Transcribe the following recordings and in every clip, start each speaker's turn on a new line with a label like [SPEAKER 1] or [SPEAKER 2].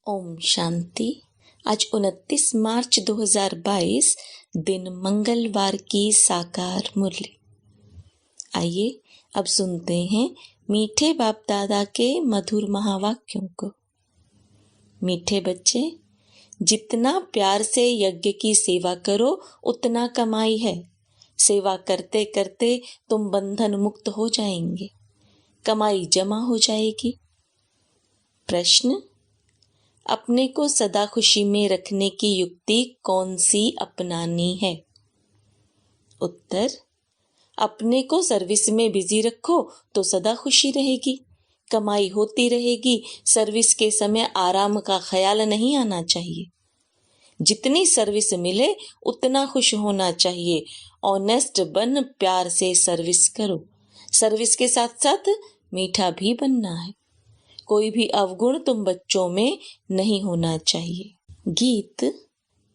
[SPEAKER 1] ओम शांति। आज 29 मार्च 2022 दिन मंगलवार की साकार मुरली। आइए अब सुनते हैं मीठे बाप दादा के मधुर महावाक्यों को। मीठे बच्चे, जितना प्यार से यज्ञ की सेवा करो उतना कमाई है। सेवा करते करते तुम बंधन मुक्त हो जाएंगे, कमाई जमा हो जाएगी। प्रश्न, अपने को सदा खुशी में रखने की युक्ति कौन सी अपनानी है? उत्तर, अपने को सर्विस में बिजी रखो तो सदा खुशी रहेगी, कमाई होती रहेगी। सर्विस के समय आराम का ख्याल नहीं आना चाहिए। जितनी सर्विस मिले उतना खुश होना चाहिए। ऑनेस्ट बन प्यार से सर्विस करो। सर्विस के साथ साथ मीठा भी बनना है। कोई भी अवगुण तुम बच्चों में नहीं होना चाहिए। गीत,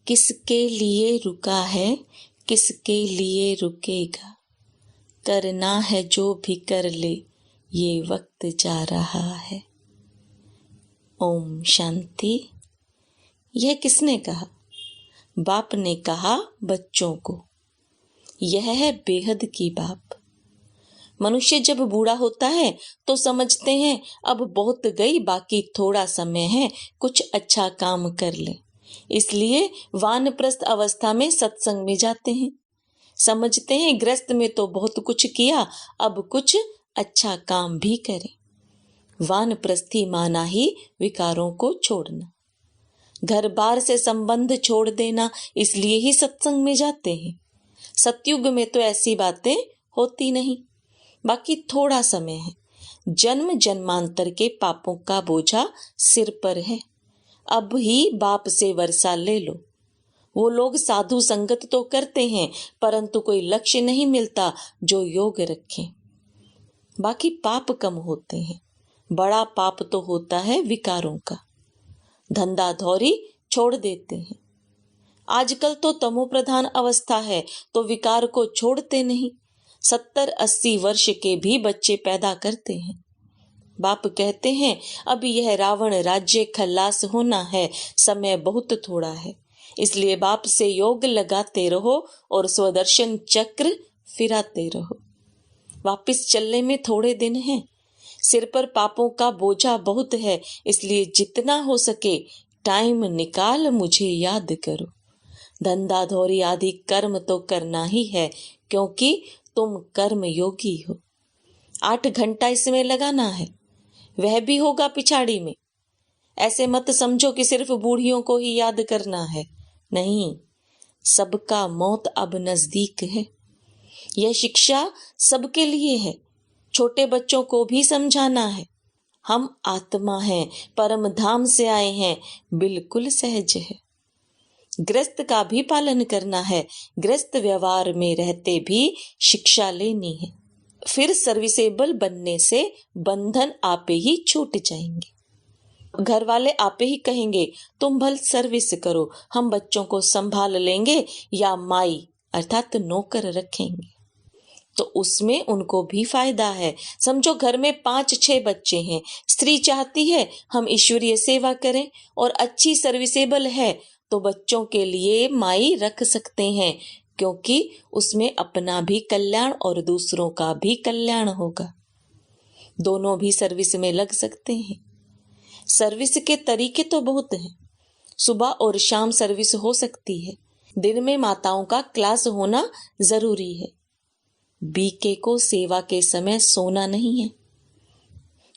[SPEAKER 1] किसके लिए रुका है, किसके लिए रुकेगा। करना है जो भी कर ले, ये वक्त जा रहा है। ओम शांति। यह किसने कहा? बाप ने कहा बच्चों को। यह है बेहद की बाप। मनुष्य जब बूढ़ा होता है तो समझते हैं अब बहुत गई, बाकी थोड़ा समय है, कुछ अच्छा काम कर ले। इसलिए वानप्रस्थ अवस्था में सत्संग में जाते हैं। समझते हैं गृहस्थ में तो बहुत कुछ किया, अब कुछ अच्छा काम भी करें। वानप्रस्थी माना ही विकारों को छोड़ना, घर बार से संबंध छोड़ देना, इसलिए ही सत्संग में जाते हैं। सतयुग में तो ऐसी बातें होती नहीं, बाकी थोड़ा समय है। जन्म जन्मांतर के पापों का बोझा सिर पर है। अब ही बाप से वर्षा ले लो। वो लोग साधु संगत तो करते हैं, परंतु कोई लक्ष्य नहीं मिलता जो योग रखें। बाकी पाप कम होते हैं। बड़ा पाप तो होता है विकारों का। धंधा धौरी छोड़ देते हैं। आजकल तो तमो प्रधान अवस्था है तो विकार को छोड़ते नहीं। 70-80 वर्ष के भी बच्चे पैदा करते हैं। बाप कहते हैं अब यह रावण राज्य खल्लास होना है, समय बहुत थोड़ा है। इसलिए बाप से योग लगाते रहो और स्वदर्शन चक्र फिराते रहो। वापिस चलने में थोड़े दिन हैं। सिर पर पापों का बोझा बहुत है, इसलिए जितना हो सके टाइम निकाल मुझे याद करो। धंधा धौरी आदि कर्म तो करना ही है, क्योंकि तुम कर्म योगी हो। 8 घंटा इसमें लगाना है, वह भी होगा पिछाड़ी में। ऐसे मत समझो कि सिर्फ बूढ़ियों को ही याद करना है। नहीं, सबका मौत अब नजदीक है। यह शिक्षा सबके लिए है। छोटे बच्चों को भी समझाना है। हम आत्मा हैं, परम धाम से आए हैं, बिल्कुल सहज है। गृहस्थ का भी पालन करना है। गृहस्थ व्यवहार में रहते भी शिक्षा लेनी है। फिर सर्विसेबल बनने से बंधन आपे ही छूट जाएंगे। घर वाले आपे ही कहेंगे तुम भल सर्विस करो, हम बच्चों को संभाल लेंगे, या माई अर्थात नौकर रखेंगे, तो उसमें उनको भी फायदा है। समझो घर में 5-6 बच्चे हैं, स्त्री चाहती है हम ईश्वरीय सेवा करें और अच्छी सर्विसेबल है, तो बच्चों के लिए माई रख सकते हैं, क्योंकि उसमें अपना भी कल्याण और दूसरों का भी कल्याण होगा। दोनों भी सर्विस में लग सकते हैं। सर्विस के तरीके तो बहुत हैं। सुबह और शाम सर्विस हो सकती है। दिन में माताओं का क्लास होना जरूरी है। बीके को सेवा के समय सोना नहीं है।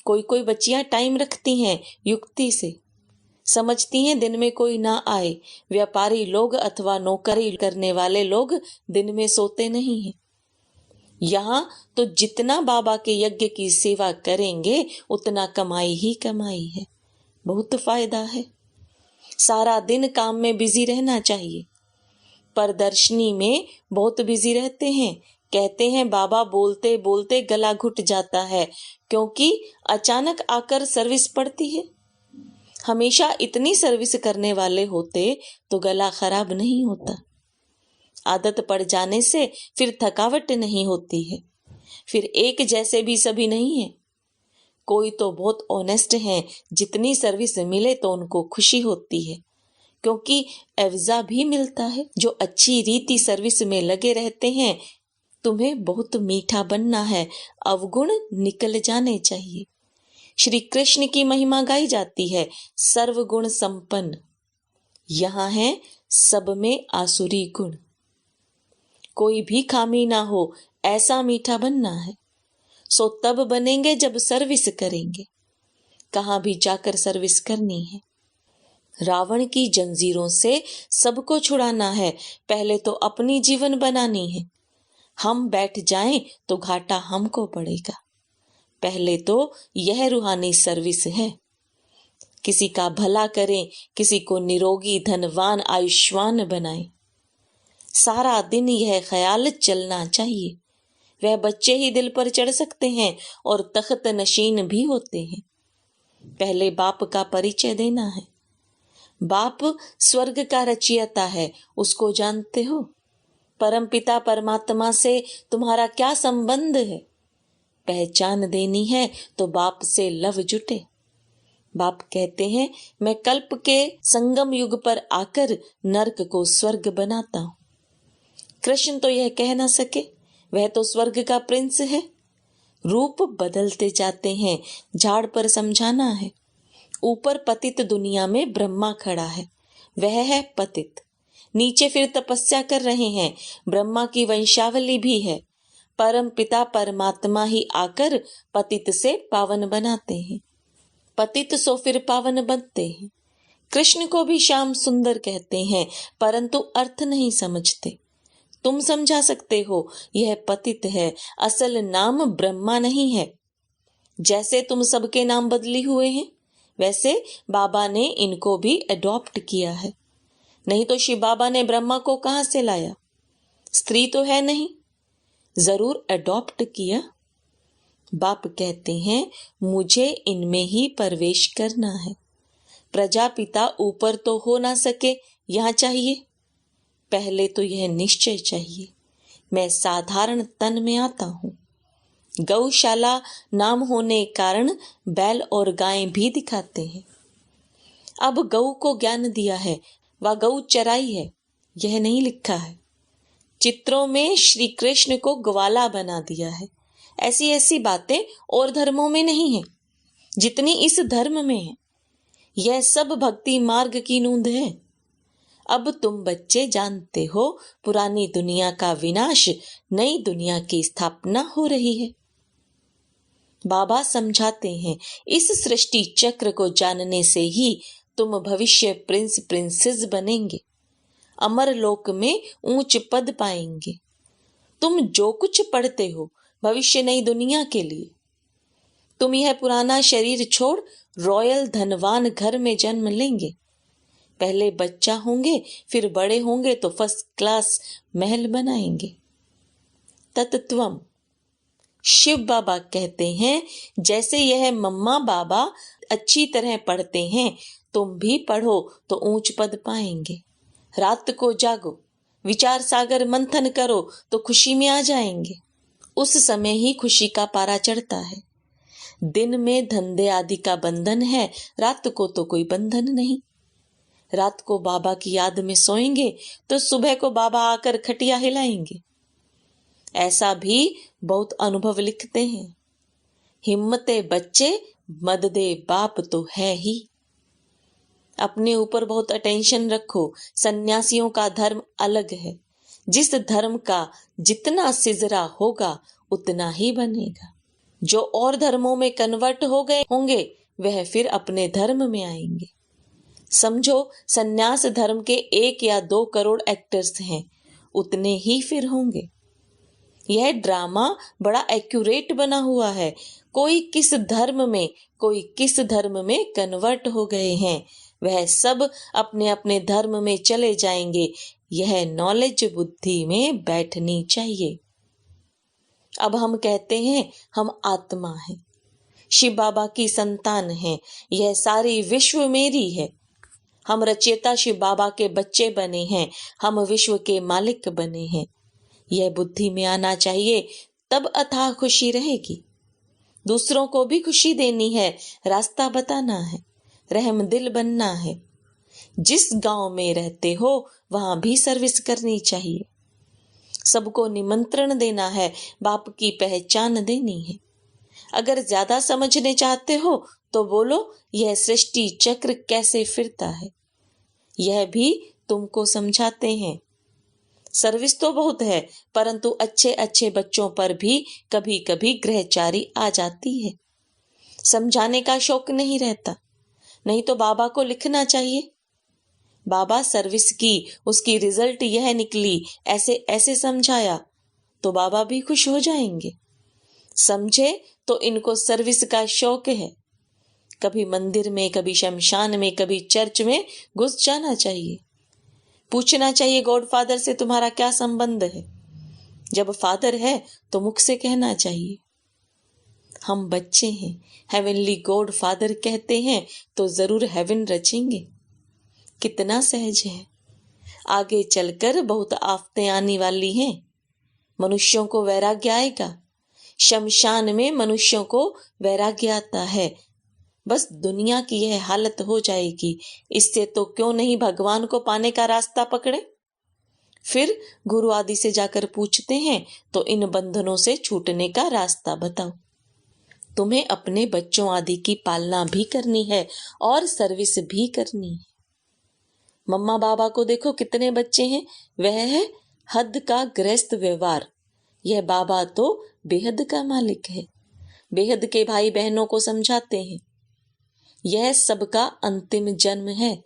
[SPEAKER 1] कोई कोई बच्चियां टाइम रखती हैं युक्ति से, समझती हैं दिन में कोई ना आए। व्यापारी लोग अथवा नौकरी करने वाले लोग दिन में सोते नहीं हैं। यहाँ तो जितना बाबा के यज्ञ की सेवा करेंगे उतना कमाई ही कमाई है, बहुत फायदा है। सारा दिन काम में बिजी रहना चाहिए। प्रदर्शनी में बहुत बिजी रहते हैं। कहते हैं बाबा बोलते बोलते गला घुट जाता है, क्योंकि अचानक आकर सर्विस पड़ती है। हमेशा इतनी सर्विस करने वाले होते तो गला खराब नहीं होता। आदत पड़ जाने से फिर थकावट नहीं होती है। फिर एक जैसे भी सभी नहीं है। कोई तो बहुत ऑनेस्ट हैं, जितनी सर्विस मिले तो उनको खुशी होती है, क्योंकि एवजा भी मिलता है। जो अच्छी रीति सर्विस में लगे रहते हैं, तुम्हें बहुत मीठा बनना है, अवगुण निकल जाने चाहिए। श्री कृष्ण की महिमा गाई जाती है, सर्वगुण संपन्न। यहाँ है सब में आसुरी गुण, कोई भी खामी ना हो, ऐसा मीठा बनना है। सो तब बनेंगे जब सर्विस करेंगे। कहाँ भी जाकर सर्विस करनी है। रावण की जंजीरों से सबको छुड़ाना है, पहले तो अपनी जीवन बनानी है। हम बैठ जाएं तो घाटा हमको पड़ेगा। पहले तो यह रूहानी सर्विस है। किसी का भला करें, किसी को निरोगी, धनवान, आयुष्मान बनाएं। सारा दिन यह ख्याल चलना चाहिए। वह बच्चे ही दिल पर चढ़ सकते हैं और तख्त नशीन भी होते हैं। पहले बाप का परिचय देना है। बाप स्वर्ग का रचयिता है, उसको जानते हो? परम पिता परमात्मा से तुम्हारा क्या संबंध है? पहचान देनी है तो बाप से लव जुटे। बाप कहते हैं, मैं कल्प के संगम युग पर आकर नरक को स्वर्ग बनाता हूं। कृष्ण तो यह कह ना सके, वह तो स्वर्ग का प्रिंस है। रूप बदलते जाते हैं, झाड़ पर समझाना है। ऊपर पतित दुनिया में ब्रह्मा खड़ा है, वह है पतित। नीचे फिर तपस्या कर रहे हैं, ब्रह्मा की वंशावली भी है। परम पिता परमात्मा ही आकर पतित से पावन बनाते हैं। पतित सो फिर पावन बनते हैं। कृष्ण को भी श्याम सुंदर कहते हैं, परंतु अर्थ नहीं समझते। तुम समझा सकते हो, यह पतित है, असल नाम ब्रह्मा नहीं है। जैसे तुम सबके नाम बदली हुए हैं, वैसे बाबा ने इनको भी अडॉप्ट किया है। नहीं तो शिव बाबा ने ब्रह्मा को कहां से लाया? स्त्री तो है नहीं, जरूर अडॉप्ट किया। बाप कहते हैं, मुझे इनमें ही प्रवेश करना है। प्रजापिता ऊपर तो हो ना सके, यहां चाहिए। पहले तो यह निश्चय चाहिए, मैं साधारण तन में आता हूं। गौशाला नाम होने कारण बैल और गायें भी दिखाते हैं। अब गौ को ज्ञान दिया है, वह गौ चराई है, यह नहीं लिखा है। चित्रों में श्री कृष्ण को ग्वाला बना दिया है। ऐसी ऐसी बातें और धर्मों में नहीं है जितनी इस धर्म में है। यह सब भक्ति मार्ग की नूंद है। अब तुम बच्चे जानते हो, पुरानी दुनिया का विनाश, नई दुनिया की स्थापना हो रही है। बाबा समझाते हैं, इस सृष्टि चक्र को जानने से ही तुम भविष्य प्रिंस प्रिंसेस बनेंगे, अमर लोक में ऊंच पद पाएंगे। तुम जो कुछ पढ़ते हो भविष्य नई दुनिया के लिए। तुम यह पुराना शरीर छोड़ रॉयल धनवान घर में जन्म लेंगे। पहले बच्चा होंगे, फिर बड़े होंगे तो फर्स्ट क्लास महल बनाएंगे। तत्त्वम शिव बाबा कहते हैं, जैसे यह मम्मा बाबा अच्छी तरह पढ़ते हैं, तुम भी पढ़ो तो ऊंच पद पाएंगे। रात को जागो, विचार सागर मंथन करो तो खुशी में आ जाएंगे। उस समय ही खुशी का पारा चढ़ता है। दिन में धंधे आदि का बंधन है, रात को तो कोई बंधन नहीं। रात को बाबा की याद में सोएंगे तो सुबह को बाबा आकर खटिया हिलाएंगे। ऐसा भी बहुत अनुभव लिखते हैं। हिम्मते बच्चे, मददे बाप तो है ही। अपने ऊपर बहुत अटेंशन रखो। सन्यासियों का धर्म अलग है। जिस धर्म का जितना सिजरा होगा उतना ही बनेगा। जो और धर्मों में कन्वर्ट हो गए होंगे वह फिर अपने धर्म में आएंगे। समझो, सन्यास धर्म के 1 या 2 करोड़ एक्टर्स हैं, उतने ही फिर होंगे। यह ड्रामा बड़ा एक्यूरेट बना हुआ है। कोई किस धर्म में, कोई किस धर्म में कन्वर्ट हो गए हैं, वह सब अपने अपने धर्म में चले जाएंगे। यह नॉलेज बुद्धि में बैठनी चाहिए। अब हम कहते हैं हम आत्मा हैं, शिव बाबा की संतान हैं, यह सारी विश्व मेरी है। हम रचयिता शिव बाबा के बच्चे बने हैं, हम विश्व के मालिक बने हैं। यह बुद्धि में आना चाहिए, तब अथाह खुशी रहेगी। दूसरों को भी खुशी देनी है, रास्ता बताना है, रहमदिल बनना है। जिस गांव में रहते हो वहां भी सर्विस करनी चाहिए। सबको निमंत्रण देना है, बाप की पहचान देनी है। अगर ज्यादा समझने चाहते हो तो बोलो, यह सृष्टि चक्र कैसे फिरता है, यह भी तुमको समझाते हैं। सर्विस तो बहुत है, परंतु अच्छे अच्छे बच्चों पर भी कभी कभी ग्रहचारी आ जाती है। समझाने का शौक नहीं रहता, नहीं तो बाबा को लिखना चाहिए, बाबा सर्विस की, उसकी रिजल्ट यह निकली, ऐसे ऐसे समझाया, तो बाबा भी खुश हो जाएंगे। समझे तो इनको सर्विस का शौक है। कभी मंदिर में, कभी शमशान में, कभी चर्च में घुस जाना चाहिए। पूछना चाहिए गॉड फादर से तुम्हारा क्या संबंध है। जब फादर है तो मुख से कहना चाहिए, हम बच्चे हैं, हेवनली गॉड फादर कहते हैं तो जरूर हेवन रचेंगे। कितना सहज है। आगे चलकर बहुत आफतें आने वाली हैं। मनुष्यों को वैराग्य आएगा। शमशान में मनुष्यों को वैराग्य आता है। बस दुनिया की यह हालत हो जाएगी, इससे तो क्यों नहीं भगवान को पाने का रास्ता पकड़े। फिर गुरु आदि से जाकर पूछते हैं तो इन बंधनों से छूटने का रास्ता बताओ। तुम्हें अपने बच्चों आदि की पालना भी करनी है और सर्विस भी करनी है। मम्मा बाबा को देखो कितने बच्चे हैं, वह है हद का गृहस्थ व्यवहार। यह बाबा तो बेहद का मालिक है। बेहद के भाई बहनों को समझाते हैं, यह सबका अंतिम जन्म है।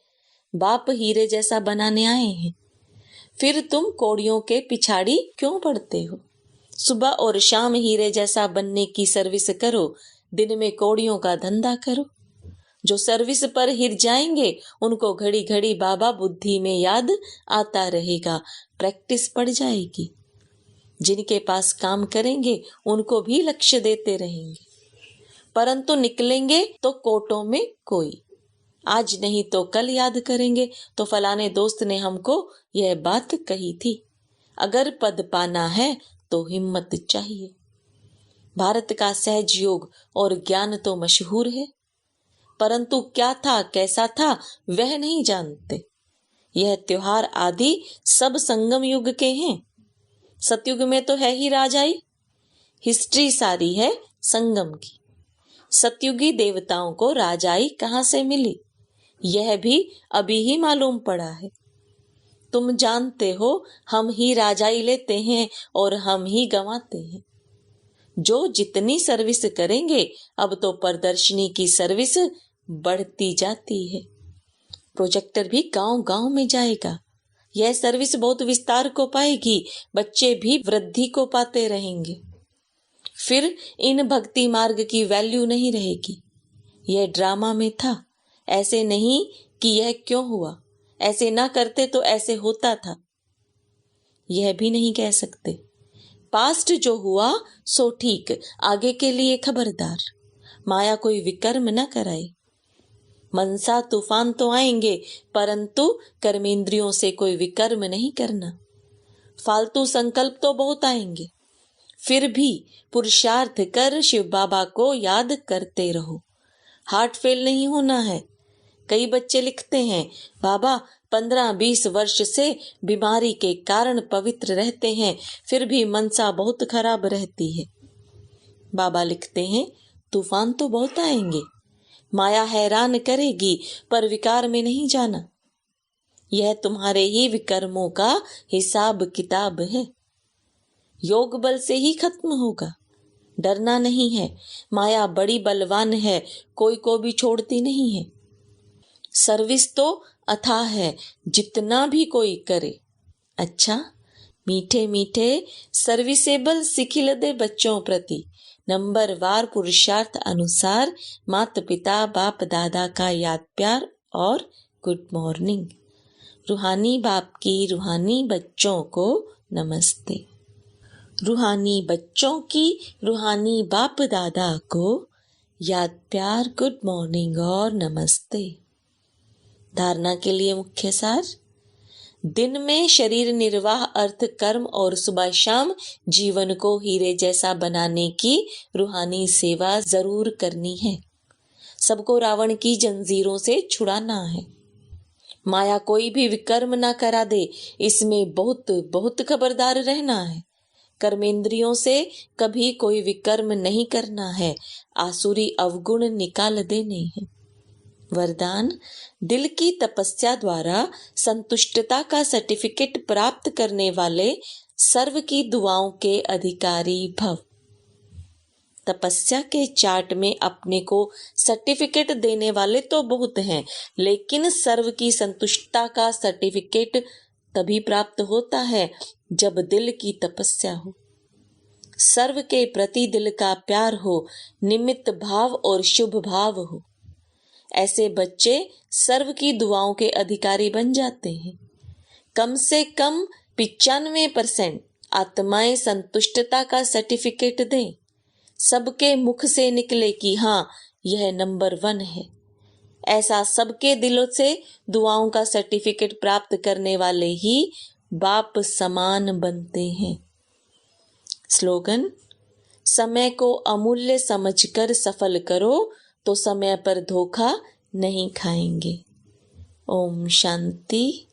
[SPEAKER 1] बाप हीरे जैसा बनाने आए हैं, फिर तुम कौड़ियों के पिछाड़ी क्यों पड़ते हो। सुबह और शाम हीरे जैसा बनने की सर्विस करो, दिन में कौड़ियों का धंधा करो। जो सर्विस पर हिर जाएंगे उनको घड़ी घड़ी बाबा बुद्धि में याद आता रहेगा, प्रैक्टिस पड़ जाएगी। जिनके पास काम करेंगे उनको भी लक्ष्य देते रहेंगे, परंतु निकलेंगे तो कोटों में कोई। आज नहीं तो कल याद करेंगे, तो फलाने दोस्त ने हमको यह बात कही थी। अगर पद पाना है तो हिम्मत चाहिए। भारत का सहज योग और ज्ञान तो मशहूर है, परंतु क्या था कैसा था वह नहीं जानते। यह त्योहार आदि सब संगम युग के हैं। सतयुग में तो है ही राजाई, हिस्ट्री सारी है संगम की। सतयुगी देवताओं को राजाई कहाँ से मिली, यह भी अभी ही मालूम पड़ा है। तुम जानते हो हम ही राजाई लेते हैं और हम ही गंवाते हैं। जो जितनी सर्विस करेंगे, अब तो प्रदर्शनी की सर्विस बढ़ती जाती है। प्रोजेक्टर भी गांव गांव में जाएगा। यह सर्विस बहुत विस्तार को पाएगी, बच्चे भी वृद्धि को पाते रहेंगे। फिर इन भक्ति मार्ग की वैल्यू नहीं रहेगी। यह ड्रामा में था, ऐसे नहीं कि यह क्यों हुआ, ऐसे ना करते तो ऐसे होता था, यह भी नहीं कह सकते। पास्ट जो हुआ सो ठीक, आगे के लिए खबरदार। माया कोई विकर्म न कराए। मनसा तूफान तो आएंगे, परंतु कर्मेंद्रियों से कोई विकर्म नहीं करना। फालतू संकल्प तो बहुत आएंगे, फिर भी पुरुषार्थ कर शिव बाबा को याद करते रहो। हार्ट फेल नहीं होना है। कई बच्चे लिखते हैं, बाबा 15-20 वर्ष से बीमारी के कारण पवित्र रहते हैं, फिर भी मनसा बहुत खराब रहती है। बाबा लिखते हैं, तूफान तो बहुत आएंगे, माया हैरान करेगी, पर विकार में नहीं जाना। यह तुम्हारे ही विकर्मों का हिसाब किताब है। योग बल से ही खत्म होगा, डरना नहीं है। माया बड़ी बलवान है, कोई को भी छोड़ती नहीं है। सर्विस तो अथाह है, जितना भी कोई करे। अच्छा, मीठे मीठे सर्विसेबल सिखिल दे बच्चों प्रति नंबरवार पुरुषार्थ अनुसार माता पिता बाप दादा का याद प्यार और गुड मॉर्निंग। रूहानी बाप की रूहानी बच्चों को नमस्ते। रूहानी बच्चों की रूहानी बाप दादा को याद प्यार गुड मॉर्निंग और नमस्ते। धारणा के लिए मुख्य सार, दिन में शरीर निर्वाह, अर्थ, कर्म और सुबह शाम जीवन को हीरे जैसा बनाने की रूहानी सेवा जरूर करनी है। सबको रावण की जंजीरों से छुड़ाना है। माया कोई भी विकर्म ना करा दे, इसमें बहुत बहुत खबरदार रहना है। कर्मेंद्रियों से कभी कोई विकर्म नहीं करना है। आसुरी अवगुण निकाल देने हैं। वरदान: दिल की तपस्या द्वारा संतुष्टता का सर्टिफिकेट प्राप्त करने वाले सर्व की दुआओं के अधिकारी भव। तपस्या के चार्ट में अपने को सर्टिफिकेट देने वाले तो बहुत हैं, लेकिन सर्व की संतुष्टता का सर्टिफिकेट तभी प्राप्त होता है जब दिल की तपस्या हो, सर्व के प्रति दिल का प्यार हो, निमित्त भाव और शुभ भाव हो। ऐसे बच्चे सर्व की दुआओं के अधिकारी बन जाते हैं। कम से कम 95% आत्माएं संतुष्टता का सर्टिफिकेट दें। सबके मुख से निकले कि हाँ, यह नंबर 1 है। ऐसा सबके दिलों से दुआओं का सर्टिफिकेट प्राप्त करने वाले ही बाप समान बनते हैं। स्लोगन: समय को अमूल्य समझकर सफल करो तो समय पर धोखा नहीं खाएंगे। ओम शांति।